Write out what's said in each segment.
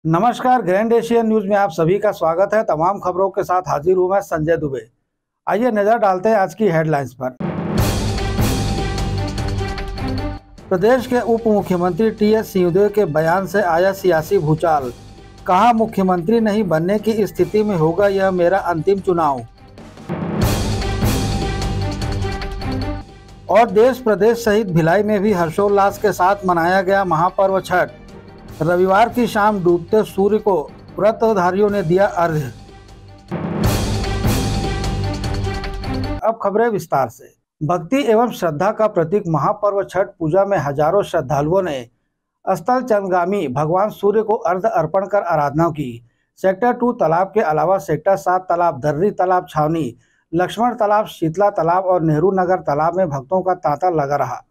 नमस्कार, grand Asian news में आप सभी का स्वागत है। तमाम खबरों के साथ हाजिर हूं मैं संजय दुबे। आइए नजर डालते हैं आज की हेडलाइंस पर। प्रदेश के उप मुख्यमंत्री टीएस सिंहदेव के बयान से आया सियासी भूचाल। कहा, मुख्यमंत्री नहीं बनने की स्थिति में होगा यह मेरा अंतिम चुनाव। और देश प्रदेश सहित भिलाई में भी हर्षोल्लास के साथ मनाया गया महापर्व छठ। रविवार की शाम डूबते सूर्य को व्रतधारियों ने दिया अर्घ्य। अब खबरें विस्तार से। भक्ति एवं श्रद्धा का प्रतीक महापर्व छठ पूजा में हजारों श्रद्धालुओं ने स्थल चंद्रगामी भगवान सूर्य को अर्घ्य अर्पण कर आराधना की। सेक्टर 2 तालाब के अलावा सेक्टर 7 तालाब, दर्री तालाब, छावनी, लक्ष्मण तालाब, शीतला तालाब और नेहरू नगर तालाब में भक्तों का तांता लगा रहा।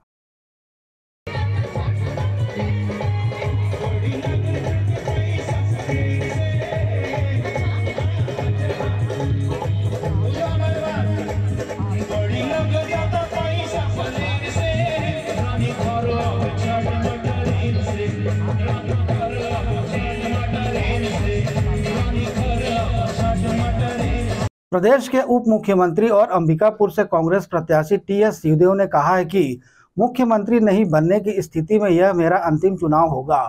प्रदेश के उप मुख्यमंत्री और अंबिकापुर से कांग्रेस प्रत्याशी टीएस सिंहदेव ने कहा है कि मुख्यमंत्री नहीं बनने की स्थिति में यह मेरा अंतिम चुनाव होगा।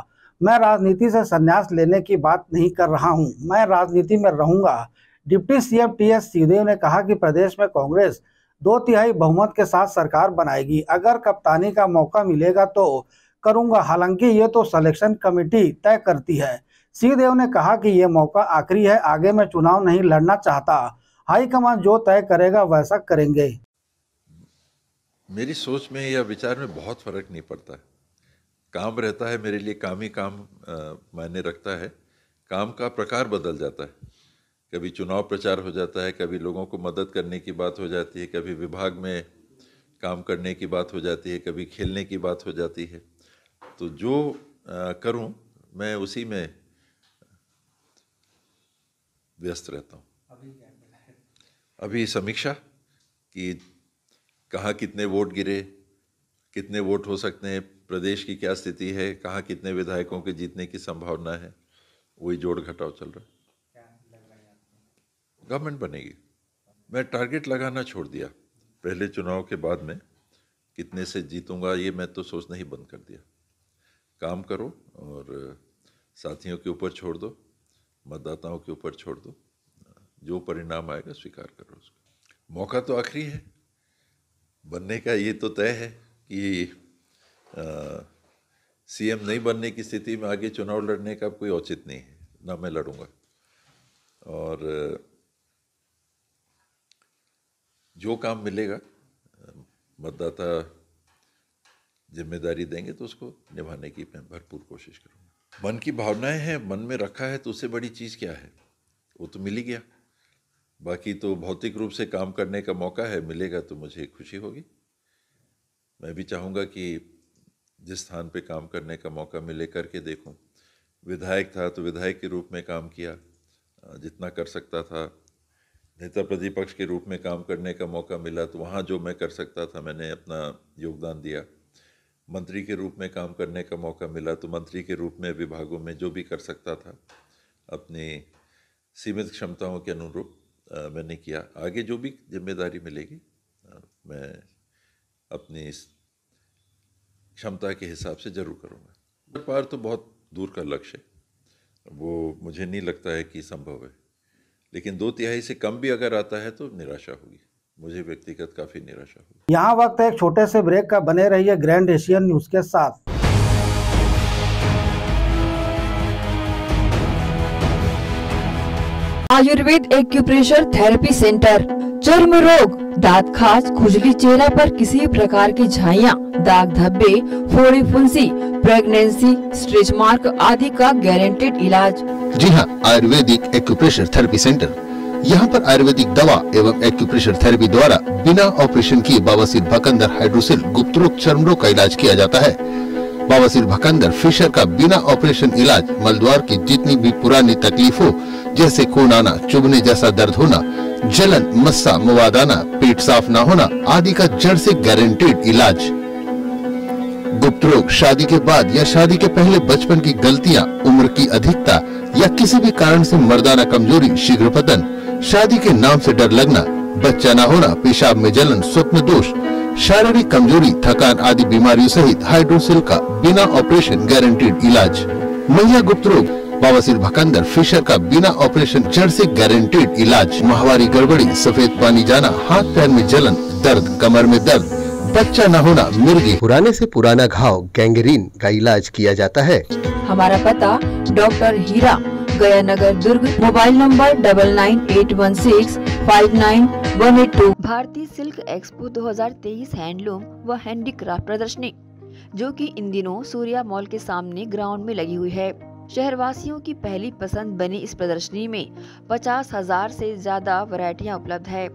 मैं राजनीति से संन्यास लेने की बात नहीं कर रहा हूं, मैं राजनीति में रहूंगा। डिप्टी सीएम टीएस सिंहदेव ने कहा कि प्रदेश में कांग्रेस 2/3 बहुमत के साथ सरकार बनाएगी। अगर कप्तानी का मौका मिलेगा तो करूंगा, हालांकि ये तो सिलेक्शन कमेटी तय करती है। सिंहदेव ने कहा कि ये मौका आखिरी है, आगे मैं चुनाव नहीं लड़ना चाहता। हाईकमान जो तय करेगा वैसा करेंगे। मेरी सोच में या विचार में बहुत फर्क नहीं पड़ता है। काम रहता है मेरे लिए, काम ही काम मायने रखता है। काम का प्रकार बदल जाता है, कभी चुनाव प्रचार हो जाता है, कभी लोगों को मदद करने की बात हो जाती है, कभी विभाग में काम करने की बात हो जाती है, कभी खेलने की बात हो जाती है। तो जो करूं मैं उसी में व्यस्त रहता हूं। अभी समीक्षा कि कहाँ कितने वोट गिरे, कितने वोट हो सकते हैं, प्रदेश की क्या स्थिति है, कहाँ कितने विधायकों के जीतने की संभावना है, वही जोड़ घटाव चल रहा है। गवर्नमेंट बनेगी। मैं टारगेट लगाना छोड़ दिया। पहले चुनाव के बाद में कितने से जीतूंगा ये मैं तो सोचना ही बंद कर दिया। काम करो और साथियों के ऊपर छोड़ दो, मतदाताओं के ऊपर छोड़ दो, जो परिणाम आएगा स्वीकार करो उसको। मौका तो आखिरी है बनने का, ये तो तय है कि सीएम नहीं बनने की स्थिति में आगे चुनाव लड़ने का कोई औचित्य नहीं है, ना मैं लड़ूंगा। और जो काम मिलेगा मतदाता जिम्मेदारी देंगे तो उसको निभाने की मैं भरपूर कोशिश करूँगा। मन की भावनाएं हैं, मन में रखा है तो उससे बड़ी चीज़ क्या है, वो तो मिल ही गया। बाकी तो भौतिक रूप से काम करने का मौका है, मिलेगा तो मुझे खुशी होगी। मैं भी चाहूँगा कि जिस स्थान पे काम करने का मौका मिले करके देखूं। विधायक था तो विधायक के रूप में काम किया जितना कर सकता था। नेता प्रतिपक्ष के रूप में काम करने का मौका मिला तो वहाँ जो मैं कर सकता था मैंने अपना योगदान दिया। मंत्री के रूप में काम करने का मौका मिला तो मंत्री के रूप में विभागों में जो भी कर सकता था अपनी सीमित क्षमताओं के अनुरूप मैंने किया। आगे जो भी जिम्मेदारी मिलेगी मैं अपनी क्षमता के हिसाब से जरूर करूँगा। पार तो बहुत दूर का लक्ष्य है, वो मुझे नहीं लगता है कि संभव है, लेकिन 2/3 से कम भी अगर आता है तो निराशा होगी, मुझे व्यक्तिगत काफ़ी निराशा होगी। यहाँ वक्त एक छोटे से ब्रेक का, बने रहिए ग्रैंड एशियन न्यूज के साथ। Ayurveda acupressure therapy centre. चर्म रोग, दांत खाज, खुजली, चेहरा पर किसी प्रकार की झाइयाँ, दाग धब्बे, फोड़ी फुंसी, प्रेगनेंसी, स्ट्रेच मार्क आदि का गारंटेड इलाज। जी हाँ, आयुर्वेदिक एक्यूप्रेशर थेरेपी सेंटर। यहाँ पर आयुर्वेदिक दवा एवं एक्यूप्रेशर थेरेपी द्वारा बिना ऑपरेशन किए बवासीर, भकंदर, हाइड्रोसिल, गुप्त रोग, चर्म रोग का इलाज किया जाता है। बवासीर, भकंदर, फिशर का बिना ऑपरेशन इलाज मलद्वार की जितनी भी पुरानी तकलीफ हो, जैसे खून आना, चुभने जैसा दर्द होना, जलन, मस्सा, मवाद आना, पेट साफ न होना आदि का जड़ से गारंटेड इलाज। गुप्त रोग, शादी के बाद या शादी के पहले बचपन की गलतियां, उम्र की अधिकता, या किसी भी कारण से मर्दाना कमजोरी, शीघ्र पतन, शादी के नाम से डर लगना, बच्चा न होना, पेशाब में जलन, स्वप्न दोष, शारीरिक कमजोरी, थकान आदि बीमारियों सहित हाइड्रोसिल का बिना ऑपरेशन गारंटीड इलाज। महिला गुप्त रोग, बवासीर, भकंदर, फिशर का बिना ऑपरेशन जड़ से गारंटीड इलाज। माहवारी गड़बड़ी, सफेद पानी जाना, हाथ पैर में जलन, दर्द, कमर में दर्द, बच्चा न होना, मिर्गी, पुराने से पुराना घाव, गैंग्रीन का इलाज किया जाता है। हमारा पता डॉक्टर हीरा, गया नगर, दुर्ग। Mobile number 9981659182। भारतीय सिल्क एक्सपो 2023 हैंडलूम व हैंडीक्राफ्ट प्रदर्शनी, जो कि इन दिनों सूर्या मॉल के सामने ग्राउंड में लगी हुई है। शहरवासियों की पहली पसंद बनी इस प्रदर्शनी में 50,000 से ज्यादा वैरायटियां उपलब्ध है।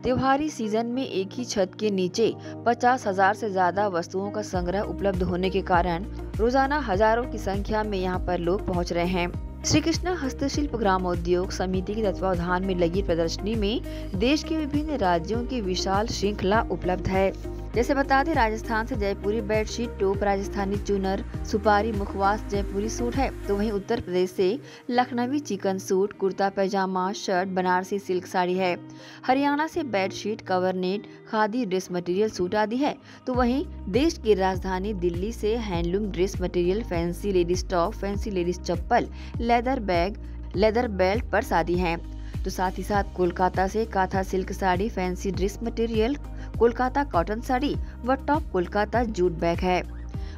त्योहारी सीजन में एक ही छत के नीचे 50,000 से ज्यादा वस्तुओं का संग्रह उपलब्ध होने के कारण रोजाना हजारों की संख्या में यहां पर लोग पहुंच रहे हैं। श्री कृष्णा हस्तशिल्प ग्रामोद्योग समिति के तत्वावधान में लगी प्रदर्शनी में देश के विभिन्न राज्यों की विशाल श्रृंखला उपलब्ध है। जैसे बता दें, राजस्थान से जयपुरी बेडशीट, टोप, राजस्थानी चुनर, सुपारी, मुखवास जयपुरी सूट है, तो वहीं उत्तर प्रदेश से Lucknowi chikan suit, kurta pyjama, shirt, Banarasi silk sari है। हरियाणा से बेडशीट, कवरनेट, खादी ड्रेस मटेरियल सूट आदि है, तो वहीं देश की राजधानी दिल्ली से handloom dress material, fancy ladies top, fancy ladies chappal, leather bag, leather belt purse आदि हैं। तो साथ ही साथ कोलकाता से Katha silk sari, fancy dress material, Kolkata cotton sari व टॉप कोलकाता जूट बैग है।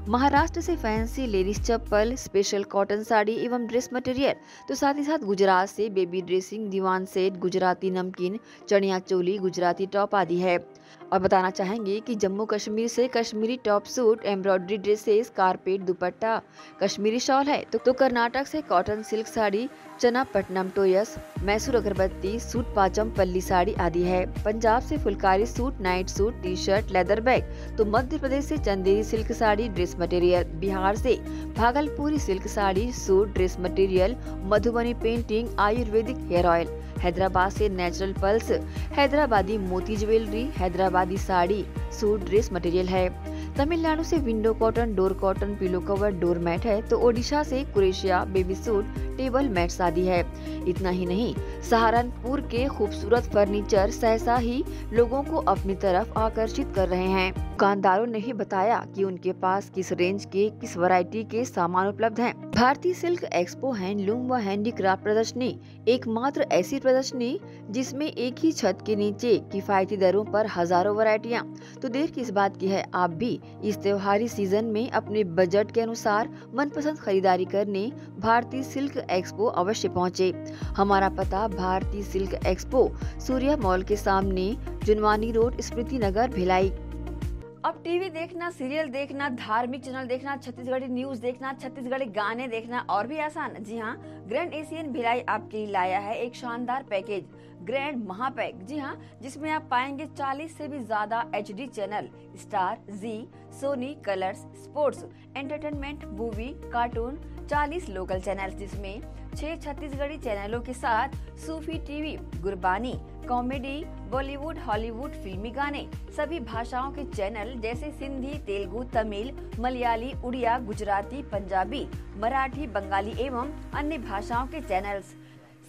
महाराष्ट्र से फैंसी लेडीज चप्पल, स्पेशल कॉटन साड़ी एवं ड्रेस मटेरियल, तो साथ ही साथ गुजरात से बेबी ड्रेसिंग, दीवान सेट, गुजराती नमकीन, चनिया चोली, गुजराती टॉप आदि है। और बताना चाहेंगे कि जम्मू कश्मीर से Kashmiri top suit, embroidery dresses, carpet, दुपट्टा, कश्मीरी शॉल है, तो कर्नाटक से कॉटन सिल्क साड़ी, चना पट्टनम टोयस, मैसूर अगरबत्ती, सूट पाचम पल्ली साड़ी आदि है। पंजाब से phulkari suit, night suit, T shirt, leather bag, तो मध्य प्रदेश से Chanderi silk sari, dress material, Bihar से Bhagalpuri silk sari, suit, dress material, Madhubani painting, Ayurvedic hair oil, Hyderabad से नेचुरल पल्स, हैदराबादी मोती jewellery, Hyderabadi sari, suit, dress material है। तमिलनाडु से window cotton, door cotton, pillow cover, door mat है, तो ओडिशा से कुरेशिया, बेबी सूट, टेबल मैट्स आदि है। इतना ही नहीं, सहारनपुर के खूबसूरत फर्नीचर सहसा ही लोगों को अपनी तरफ आकर्षित कर रहे हैं। दुकानदारों ने ही बताया कि उनके पास किस रेंज के, किस वैरायटी के सामान उपलब्ध हैं। भारतीय सिल्क एक्सपो हैंडलूम व हैंडीक्राफ्ट प्रदर्शनी एकमात्र ऐसी प्रदर्शनी जिसमें एक ही छत के नीचे किफायती दरों पर हजारों वैरायटियां। तो देर किस बात की है, आप भी इस त्योहारी सीजन में अपने बजट के अनुसार मनपसंद खरीदारी करने भारतीय सिल्क एक्सपो अवश्य पहुँचे। हमारा पता भारतीय सिल्क एक्सपो, सूर्या मॉल के सामने, जुनवानी रोड, स्मृति नगर, भिलाई। अब टीवी देखना, सीरियल देखना, धार्मिक चैनल देखना, छत्तीसगढ़ी न्यूज देखना, छत्तीसगढ़ी गाने देखना और भी आसान। जी हाँ, ग्रैंड एशियन भिलाई आपके लिए लाया है एक शानदार पैकेज, ग्रैंड महापैक। जी हाँ, जिसमें आप पाएंगे 40 से भी ज्यादा HD channel, Star, Zee, Sony, Colors, sports, entertainment, movie, cartoon, 40 local channel, जिसमें 6 छत्तीसगढ़ी चैनलों के साथ Sufi TV, Gurbani, comedy, Bollywood, Hollywood, फिल्मी गाने, सभी भाषाओं के चैनल जैसे सिंधी, तेलुगु, तमिल, मलयाली, उड़िया, गुजराती, पंजाबी, मराठी, बंगाली एवं अन्य भाषाओं के चैनल्स।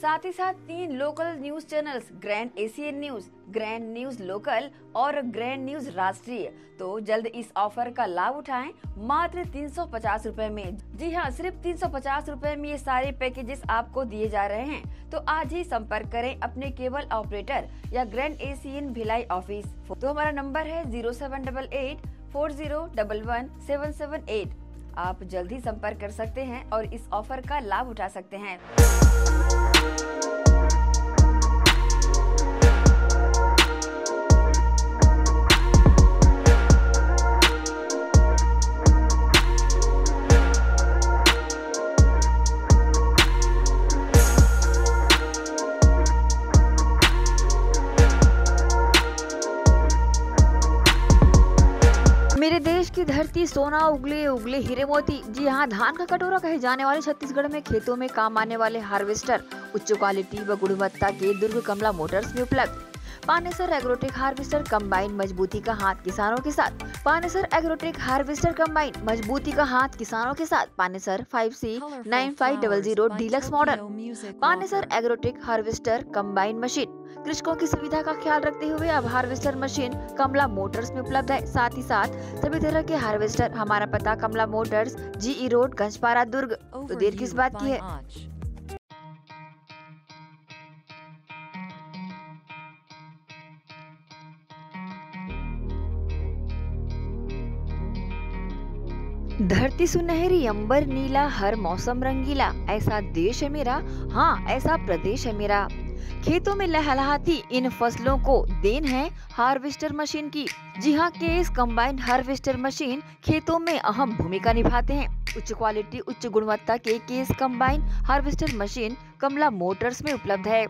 साथ ही साथ 3 local news channels, grand Asian news, grand news local और ग्रैंड न्यूज राष्ट्रीय। तो जल्द इस ऑफर का लाभ उठाएं मात्र 350 रुपए में। जी हाँ, सिर्फ 350 रुपए में ये सारे पैकेजेस आपको दिए जा रहे हैं। तो आज ही संपर्क करें अपने केबल ऑपरेटर या ग्रैंड एशियन भिलाई ऑफिस। तो हमारा नंबर है 078840117778। आप जल्द ही संपर्क कर सकते हैं और इस ऑफर का लाभ उठा सकते हैं। मेरे देश की धरती सोना उगले उगले हीरे मोती। जी हाँ, धान का कटोरा कहे जाने वाले छत्तीसगढ़ में खेतों में काम आने वाले हार्वेस्टर उच्च क्वालिटी व गुणवत्ता के दुर्ग कमला मोटर्स में उपलब्ध। पानेसर एग्रोटेक हार्वेस्टर कंबाइन मजबूती का हाथ किसानों के साथ। पानेसर एग्रोटेक हार्वेस्टर कंबाइन मजबूती का हाथ किसानों के साथ। Panesar 5C9500 deluxe model. Panesar agrotech harvester combine machine कृषकों की सुविधा का ख्याल रखते हुए अब हार्वेस्टर मशीन कमला मोटर्स में उपलब्ध है। साथ ही साथ सभी तरह के हार्वेस्टर। हमारा पता Kamala Motors, GE road, Ganjpara, दुर्ग। तो देर किस बात की है। धरती सुनहरी, अंबर नीला, हर मौसम रंगीला, ऐसा देश है मेरा, हाँ ऐसा प्रदेश है मेरा। खेतों में लहलहाती इन फसलों को देन है हार्वेस्टर मशीन की। जी हाँ, केस कंबाइंड हार्वेस्टर मशीन खेतों में अहम भूमिका निभाते हैं। उच्च क्वालिटी, उच्च गुणवत्ता के केस कंबाइंड हार्वेस्टर मशीन कमला मोटर्स में उपलब्ध है।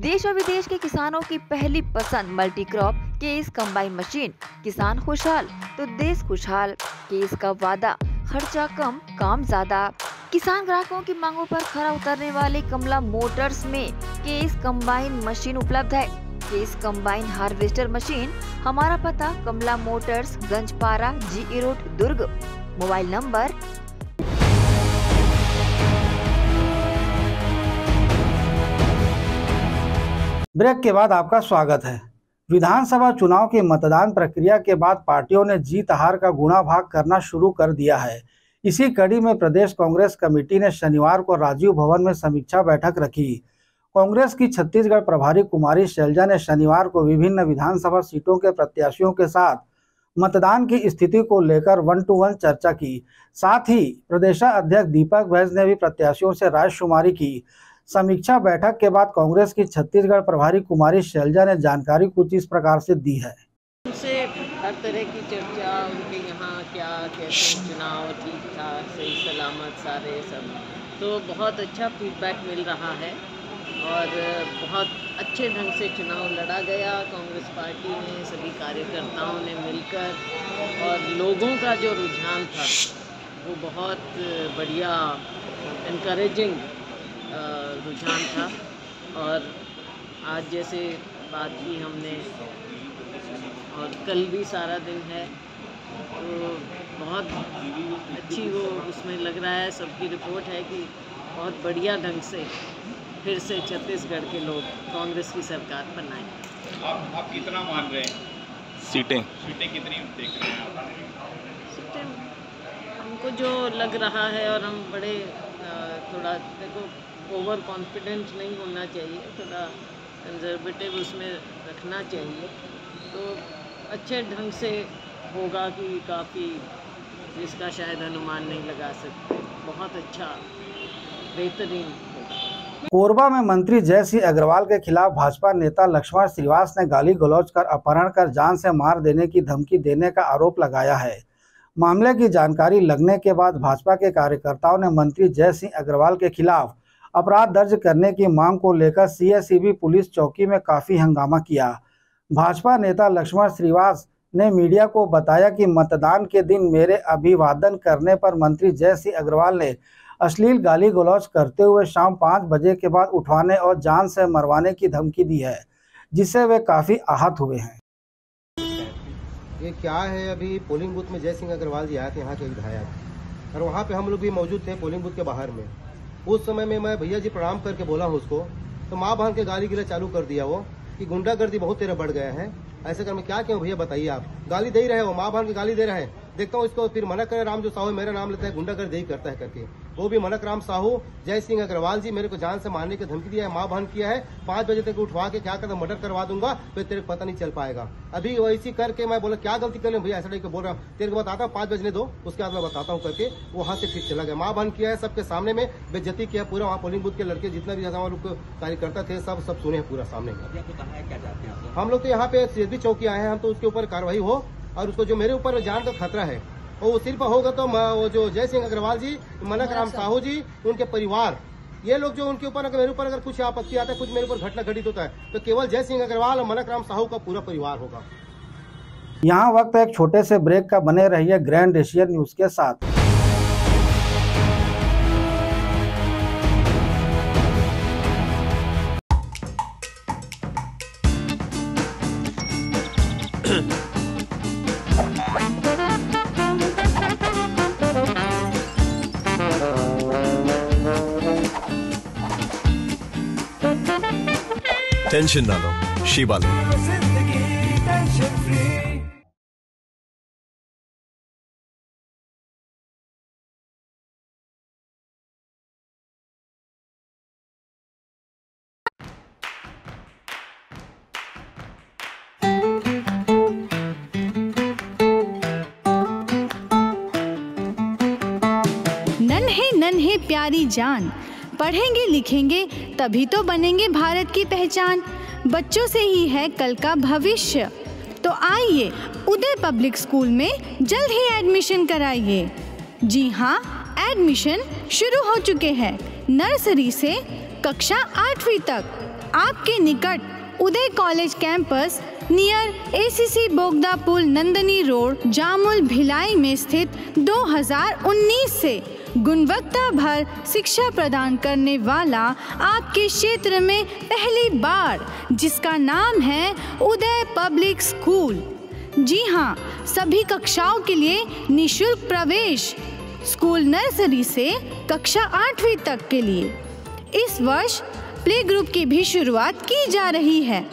देश और विदेश के किसानों की पहली पसंद multi crop case combine machine. किसान खुशहाल तो देश खुशहाल। केस का वादा, खर्चा कम, काम ज्यादा। किसान ग्राहकों की मांगों पर खरा उतरने वाले कमला मोटर्स में केस कंबाइन मशीन उपलब्ध है। Case combine harvester machine. हमारा पता Kamala Motors, Ganjpara, GE road, Durg. Mobile number. Break के बाद आपका स्वागत है। विधानसभा चुनाव की मतदान प्रक्रिया के बाद पार्टियों ने जीत हार का गुणा भाग करना शुरू कर दिया है। इसी कड़ी में प्रदेश कांग्रेस कमेटी ने शनिवार को राजीव भवन में समीक्षा बैठक रखी। कांग्रेस की छत्तीसगढ़ प्रभारी कुमारी शैलजा ने शनिवार को विभिन्न विधानसभा सीटों के प्रत्याशियों के साथ मतदान की स्थिति को लेकर 1-to-1 चर्चा की। साथ ही प्रदेशाध्यक्ष दीपक बैज ने भी प्रत्याशियों से रायशुमारी की। समीक्षा बैठक के बाद कांग्रेस की छत्तीसगढ़ प्रभारी कुमारी शैलजा ने जानकारी कुछ इस प्रकार से दी है। उनसे हर तरह की चर्चा, उनके यहाँ क्या कैसे चुनाव ठीक था, सही सलामत सारे सब, तो बहुत अच्छा फीडबैक मिल रहा है और बहुत अच्छे ढंग से चुनाव लड़ा गया। कांग्रेस पार्टी ने, सभी कार्यकर्ताओं ने मिलकर, और लोगों का जो रुझान था वो बहुत बढ़िया, इनकरेजिंग रुझान था। और आज जैसे बात की हमने, और कल भी सारा दिन है, तो बहुत अच्छी वो उसमें लग रहा है। सबकी रिपोर्ट है कि बहुत बढ़िया ढंग से फिर से छत्तीसगढ़ के लोग कांग्रेस की सरकार बनाएंगे। आप कितना मान रहे हैं? सीटें कितनी देख रहे हैं आप? सीटें हमको जो लग रहा है, और हम बड़े थोड़ा, देखो, ओवर कॉन्फिडेंट नहीं होना चाहिए, थोड़ा कंजर्वेटिव उसमें रखना चाहिए, तो अच्छे ढंग से होगा कि काफ़ी, जिसका शायद अनुमान नहीं लगा सकते, बहुत अच्छा, बेहतरीन होगा। कोरबा में मंत्री जय सिंह अग्रवाल के खिलाफ भाजपा नेता लक्ष्मण श्रीवास ने गाली गलौज कर, अपहरण कर, जान से मार देने की धमकी देने का आरोप लगाया है। मामले की जानकारी लगने के बाद भाजपा के कार्यकर्ताओं ने मंत्री जय सिंह अग्रवाल के खिलाफ अपराध दर्ज करने की मांग को लेकर CSEB पुलिस चौकी में काफी हंगामा किया। भाजपा नेता लक्ष्मण श्रीवास ने मीडिया को बताया कि मतदान के दिन मेरे अभिवादन करने पर मंत्री जय सिंह अग्रवाल ने अश्लील गाली गलौज करते हुए शाम 5 बजे के बाद उठवाने और जान से मरवाने की धमकी दी है, जिससे वे काफी आहत हुए हैं। ये क्या है, अभी पोलिंग बूथ में जय सिंह अग्रवाल जी आए थे, यहाँ के विधायक, और वहाँ पे हम लोग भी मौजूद थे पोलिंग बूथ के बाहर में। उस समय में मैं भैया जी प्रणाम करके बोला हूँ उसको, तो माँ बहन के गाली गिला चालू कर दिया वो कि गुंडागर्दी बहुत तेरा बढ़ गया है, ऐसे कर मैं क्या क्यों भैया बताइए। आप गाली दे रहे हो, माँ बहन की गाली दे रहे हैं। देखता हूँ इसको, फिर मनक राम जो साहू मेरा नाम लेता है, गुंडागर्दी यही करता है करके, वो भी मनक राम साहू जय सिंह अग्रवाल जी मेरे को जान से मारने की धमकी दिया है, माँ बहन किया है, 5 बजे तक उठवा के क्या करता, मर्डर करवा दूंगा, फिर तेरे को पता नहीं चल पाएगा। अभी वैसी करके मैं बोला क्या गलती कर ले भैया, ऐसा नहीं बोल रहा, तेरे को बताता हूँ 5 बजने दो, उसके बाद मैं बताता हूँ करके वहां से फिर चला गया। माँ बहन किया है, सबके सामने में बेइज्जती किया पूरा। वहाँ पोलिंग बूथ के लड़के जितना भी कार्यकर्ता थे सब सुने हैं पूरा सामने में। हम लोग तो यहाँ पे CSB चौकी आए हैं, हम तो उसके ऊपर कार्रवाई हो, और उसको जो मेरे ऊपर जान का खतरा है वो सिर्फ होगा तो वो जो जय सिंह अग्रवाल जी, मनक राम साहू जी, उनके परिवार, ये लोग जो उनके ऊपर, अगर मेरे ऊपर अगर कुछ आपत्ति आता है, कुछ मेरे ऊपर घटना घटित होता है, तो केवल जय सिंह अग्रवाल और मनक राम साहू का पूरा परिवार होगा। यहाँ वक्त एक छोटे से ब्रेक का, बने रहिए ग्रैंड एशियन न्यूज के साथ। टेंशन ना लो, शिबा लो। नन्हे नन्हे प्यारी जान, पढ़ेंगे लिखेंगे तभी तो बनेंगे भारत की पहचान। बच्चों से ही है कल का भविष्य, तो आइए उदय पब्लिक स्कूल में जल्द ही एडमिशन कराइए। जी हाँ, एडमिशन शुरू हो चुके हैं। नर्सरी से कक्षा 8वीं तक आपके निकट उदय कॉलेज कैंपस नियर ACC बोगदा पुल, नंदनी रोड, जामुल, भिलाई में स्थित 2019 से गुणवत्ता भर शिक्षा प्रदान करने वाला आपके क्षेत्र में पहली बार, जिसका नाम है उदय पब्लिक स्कूल। जी हाँ, सभी कक्षाओं के लिए निःशुल्क प्रवेश। स्कूल नर्सरी से कक्षा 8वीं तक के लिए इस वर्ष प्ले ग्रुप की भी शुरुआत की जा रही है।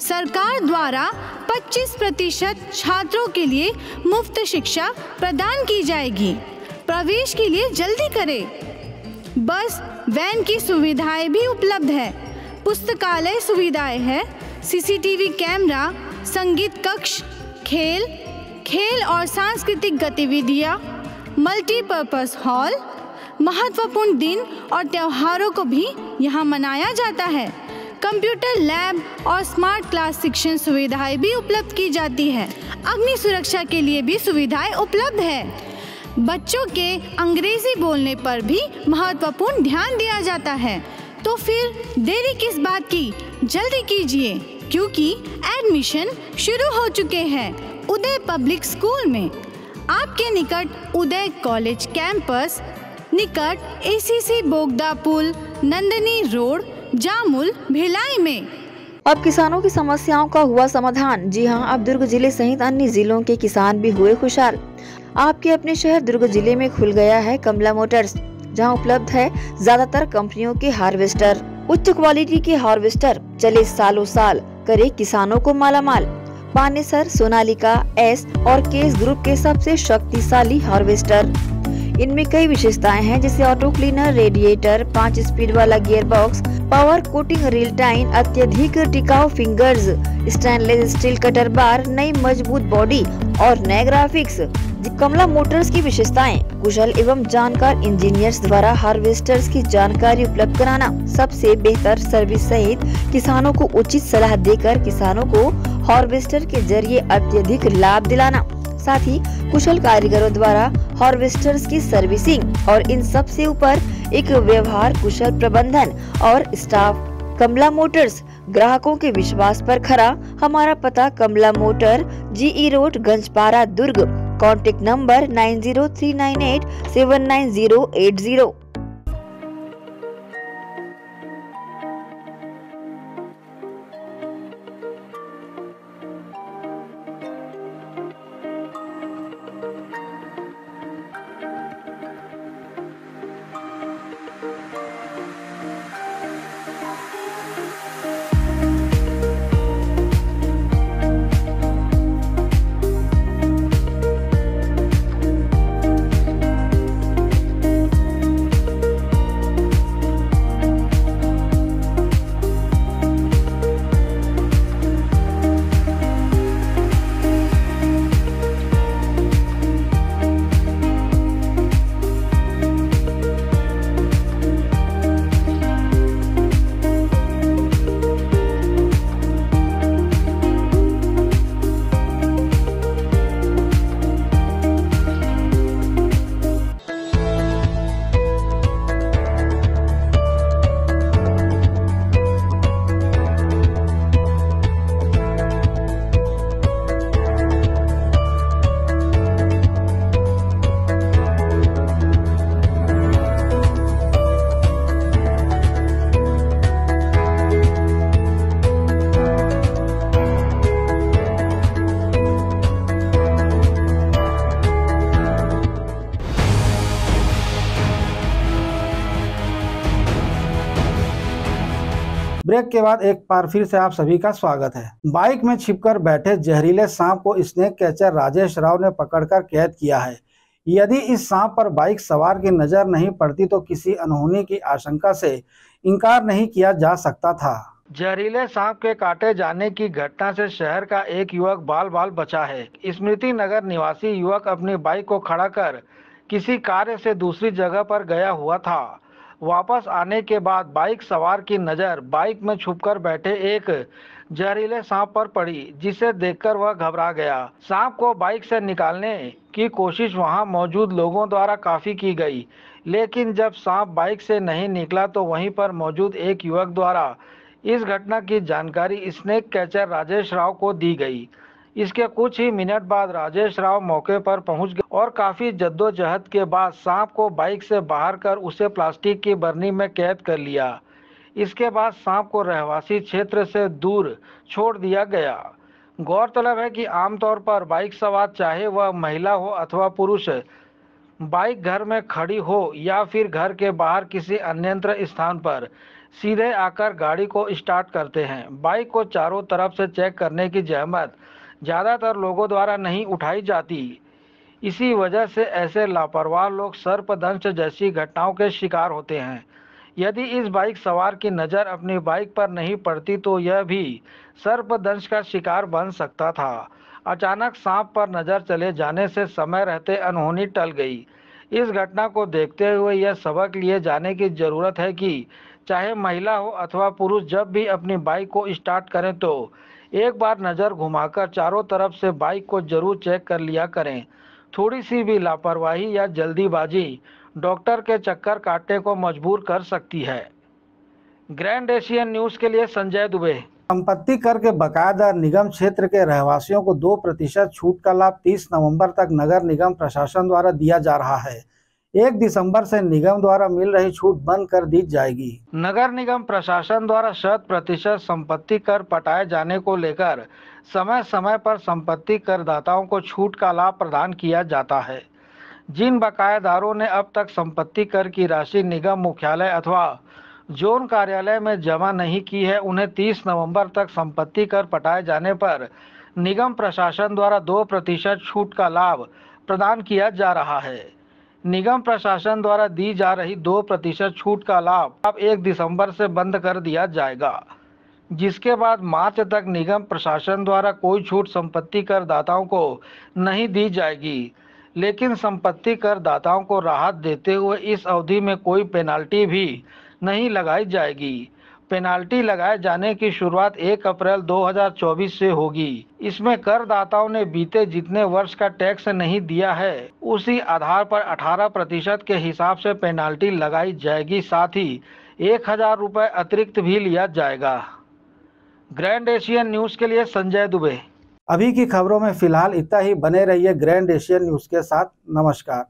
सरकार द्वारा 25% छात्रों के लिए मुफ्त शिक्षा प्रदान की जाएगी। प्रवेश के लिए जल्दी करें। बस वैन की सुविधाएं भी उपलब्ध है। पुस्तकालय सुविधाएं है, CCTV कैमरा, संगीत कक्ष, खेल और सांस्कृतिक गतिविधियां, मल्टीपर्पस हॉल। महत्वपूर्ण दिन और त्योहारों को भी यहाँ मनाया जाता है। कंप्यूटर लैब और स्मार्ट क्लास शिक्षण सुविधाएं भी उपलब्ध की जाती है। अग्नि सुरक्षा के लिए भी सुविधाएं उपलब्ध है। बच्चों के अंग्रेजी बोलने पर भी महत्वपूर्ण ध्यान दिया जाता है। तो फिर देरी किस बात की, जल्दी कीजिए, क्योंकि एडमिशन शुरू हो चुके हैं उदय पब्लिक स्कूल में। आपके निकट उदय कॉलेज कैंपस निकट ACC बोगदा पुल, नंदनी रोड, जामुल, भिलाई में। अब किसानों की समस्याओं का हुआ समाधान। जी हां, अब दुर्ग जिले सहित अन्य जिलों के किसान भी हुए खुशहाल। आपके अपने शहर दुर्ग जिले में खुल गया है कमला मोटर्स, जहां उपलब्ध है ज्यादातर कंपनियों के हार्वेस्टर। उच्च क्वालिटी के हार्वेस्टर चले सालों साल, करे किसानों को मालामाल। पानेसर, सोनालिका, एस और केस ग्रुप के सबसे शक्तिशाली हार्वेस्टर। इनमें कई विशेषताएं हैं, जैसे ऑटो क्लीनर, रेडिएटर, 5 स्पीड वाला gear box, power coating reel time, अत्यधिक टिकाऊ फिंगर्स, स्टेनलेस स्टील कटर बार, नई मजबूत बॉडी और नए ग्राफिक्स। कमला मोटर्स की विशेषताएं: कुशल एवं जानकार इंजीनियर्स द्वारा हार्वेस्टर्स की जानकारी उपलब्ध कराना, सबसे बेहतर सर्विस सहित किसानों को उचित सलाह देकर किसानों को हार्वेस्टर के जरिए अत्यधिक लाभ दिलाना, साथ ही कुशल कारीगरों द्वारा हार्वेस्टर्स की सर्विसिंग और इन सब से ऊपर एक व्यवहार कुशल प्रबंधन और स्टाफ। कमला मोटर्स, ग्राहकों के विश्वास पर खरा। हमारा पता Kamala motor, GE road, Ganjpara, Durg. Contact number 9039879080। Break के बाद एक बार फिर से आप सभी का स्वागत है। बाइक में छिपकर बैठे जहरीले सांप को स्नेक कैचर राजेश राव ने पकड़कर कैद किया है। यदि इस सांप पर बाइक सवार की नजर नहीं पड़ती तो किसी अनहोनी की आशंका से इनकार नहीं किया जा सकता था। जहरीले सांप के काटे जाने की घटना से शहर का एक युवक बाल बाल बचा है। स्मृति नगर निवासी युवक अपनी बाइक को खड़ा कर किसी कार्य से दूसरी जगह पर गया हुआ था। वापस आने के बाद बाइक सवार की नज़र बाइक में छुपकर बैठे एक जहरीले सांप पर पड़ी, जिसे देखकर वह घबरा गया। सांप को बाइक से निकालने की कोशिश वहां मौजूद लोगों द्वारा काफ़ी की गई, लेकिन जब सांप बाइक से नहीं निकला तो वहीं पर मौजूद एक युवक द्वारा इस घटना की जानकारी स्नेक कैचर राजेश राव को दी गई। इसके कुछ ही मिनट बाद राजेश राव मौके पर पहुंच गए और काफ़ी जद्दोजहद के बाद सांप को बाइक से बाहर कर उसे प्लास्टिक की बरनी में कैद कर लिया। इसके बाद सांप को रहवासी क्षेत्र से दूर छोड़ दिया गया। गौरतलब है कि आमतौर पर बाइक सवार चाहे वह महिला हो अथवा पुरुष, बाइक घर में खड़ी हो या फिर घर के बाहर किसी अन्यत्र स्थान पर सीधे आकर गाड़ी को स्टार्ट करते हैं। बाइक को चारों तरफ से चेक करने की जहमत ज़्यादातर लोगों द्वारा नहीं उठाई जाती। इसी वजह से ऐसे लापरवाह लोग सर्पदंश जैसी घटनाओं के शिकार होते हैं। यदि इस बाइक सवार की नज़र अपनी बाइक पर नहीं पड़ती तो यह भी सर्पदंश का शिकार बन सकता था। अचानक सांप पर नज़र चले जाने से समय रहते अनहोनी टल गई। इस घटना को देखते हुए यह सबक लिए जाने की ज़रूरत है कि चाहे महिला हो अथवा पुरुष, जब भी अपनी बाइक को स्टार्ट करें तो एक बार नज़र घुमाकर चारों तरफ से बाइक को जरूर चेक कर लिया करें। थोड़ी सी भी लापरवाही या जल्दीबाजी डॉक्टर के चक्कर काटने को मजबूर कर सकती है। ग्रैंड एशियन न्यूज़ के लिए संजय दुबे। संपत्ति कर के बकायदा निगम क्षेत्र के रहवासियों को 2% छूट का लाभ 30 नवंबर तक नगर निगम प्रशासन द्वारा दिया जा रहा है। 1 दिसंबर से निगम द्वारा मिल रही छूट बंद कर दी जाएगी। नगर निगम प्रशासन द्वारा 100% संपत्ति कर पटाए जाने को लेकर समय समय पर संपत्ति करदाताओं को छूट का लाभ प्रदान किया जाता है। जिन बकायेदारों ने अब तक संपत्ति कर की राशि निगम मुख्यालय अथवा जोन कार्यालय में जमा नहीं की है, उन्हें 30 नवंबर तक संपत्ति कर पटाए जाने पर निगम प्रशासन द्वारा 2% छूट का लाभ प्रदान किया जा रहा है। निगम प्रशासन द्वारा दी जा रही 2% छूट का लाभ अब 1 दिसंबर से बंद कर दिया जाएगा, जिसके बाद मार्च तक निगम प्रशासन द्वारा कोई छूट संपत्ति करदाताओं को नहीं दी जाएगी। लेकिन संपत्ति करदाताओं को राहत देते हुए इस अवधि में कोई पेनाल्टी भी नहीं लगाई जाएगी। पेनाल्टी लगाए जाने की शुरुआत 1 अप्रैल 2024 से होगी। इसमें करदाताओं ने बीते जितने वर्ष का टैक्स नहीं दिया है उसी आधार पर 18% के हिसाब से पेनाल्टी लगाई जाएगी। साथ ही 1000 रुपये अतिरिक्त भी लिया जाएगा। ग्रैंड एशियन न्यूज़ के लिए संजय दुबे। अभी की खबरों में फिलहाल इतना ही। बने रहिए ग्रैंड एशियन न्यूज़ के साथ। नमस्कार।